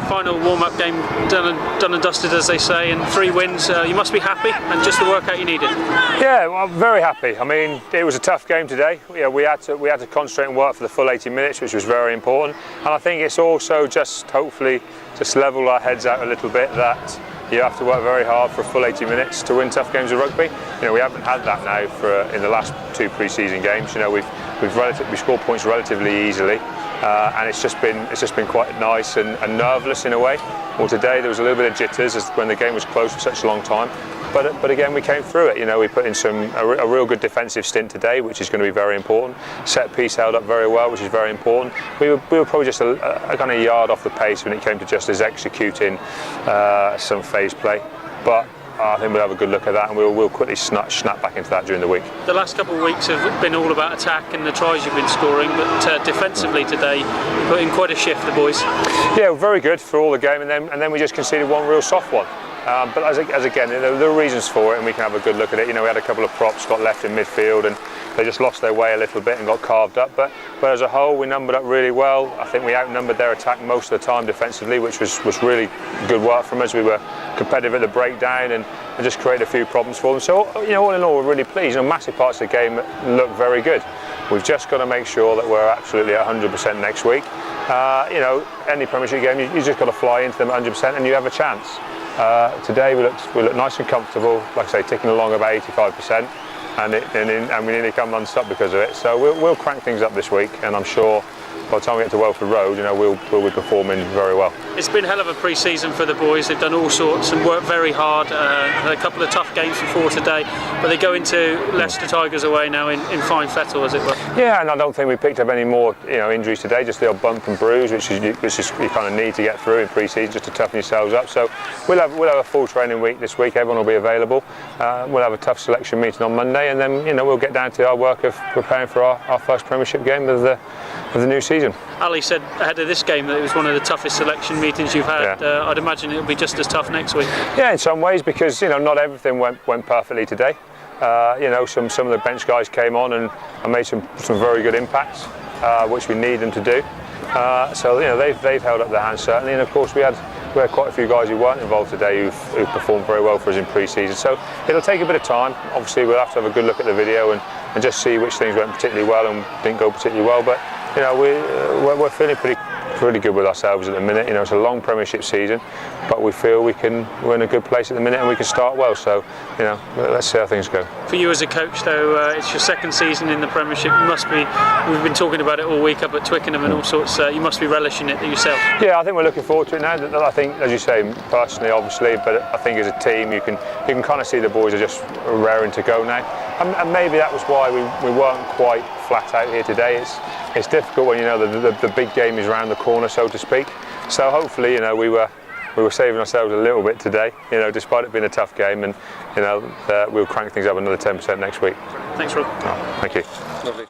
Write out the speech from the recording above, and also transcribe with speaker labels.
Speaker 1: final warm-up game done and dusted, as they say, and 3 wins. You must be happy, and just the workout you needed.
Speaker 2: Yeah, well, I'm very happy. I mean, it was a tough game today. We had to concentrate and work for the full 80 minutes, which was very important. And I think it's also just hopefully just level our heads out a little bit that you have to work very hard for a full 80 minutes to win tough games of rugby. We haven't had that now in the last 2 pre-season games. We scored points relatively easily, and it's just been quite nice and nerveless in a way. Well, today there was a little bit of jitters when the game was close for such a long time. But again, we came through it. We put in a real good defensive stint today, which is going to be very important. Set piece held up very well, which is very important. We were probably just a kind of yard off the pace when it came to just as executing some phase play. But I think we'll have a good look at that, and we'll quickly snap back into that during the week.
Speaker 1: The last couple of weeks have been all about attack and the tries you've been scoring, but defensively today, you put in quite a shift, the boys.
Speaker 2: Yeah, very good for all the game, and then we just conceded one real soft one. But as again, there are reasons for it, and we can have a good look at it. We had a couple of props got left in midfield, and they just lost their way a little bit and got carved up. But as a whole, we numbered up really well. I think we outnumbered their attack most of the time defensively, which was really good work from us. We were competitive at the breakdown and just created a few problems for them. So all in all, we're really pleased. Massive parts of the game look very good. We've just got to make sure that we're absolutely 100% next week. Any Premiership game, you just got to fly into them 100%, and you have a chance. Today we looked nice and comfortable, like I say, ticking along about 85%, and we nearly come non-stop because of it. So we'll crank things up this week, and I'm sure by the time we get to Welford Road, we'll be performing very well. It's
Speaker 1: been a hell of a pre-season for the boys. They've done all sorts and worked very hard. Had a couple of tough games before today, but they go into Leicester Tigers away now in fine fettle, as it were. Yeah, and I don't think we picked up any more injuries today. Just the odd bump and bruise, which is you kind of need to get through in pre-season just to toughen yourselves up. So we'll have a full training week this week. Everyone will be available. We'll have a tough selection meeting on Monday, and then we'll get down to our work of preparing for our first Premiership game of the new season. Ali said ahead of this game that it was one of the toughest selection meetings you've had. Yeah. I'd imagine it'll be just as tough next week. Yeah, in some ways, because not everything went perfectly today. Some of the bench guys came on and made some very good impacts, which we need them to do. So they've held up their hands certainly, and of course we had quite a few guys who weren't involved today who've performed very well for us in pre-season. So it'll take a bit of time. Obviously we'll have to have a good look at the video and just see which things went particularly well and didn't go particularly well. But we're feeling pretty good with ourselves at the minute. It's a long Premiership season, but we feel we're in a good place at the minute and we can start well. So let's see how things go. For you as a coach, though, it's your second season in the Premiership. You must be. We've been talking about it all week up at Twickenham and all sorts. You must be relishing it yourself. Yeah, I think we're looking forward to it now. I think, as you say, personally, obviously, but I think as a team, you can kind of see the boys are just raring to go now. And maybe that was why we weren't quite flat out here today. It's difficult when the big game is around the corner, so to speak. So hopefully, we were saving ourselves a little bit today, despite it being a tough game, and we'll crank things up another 10% next week. Thanks, Rob. Oh, thank you. Lovely.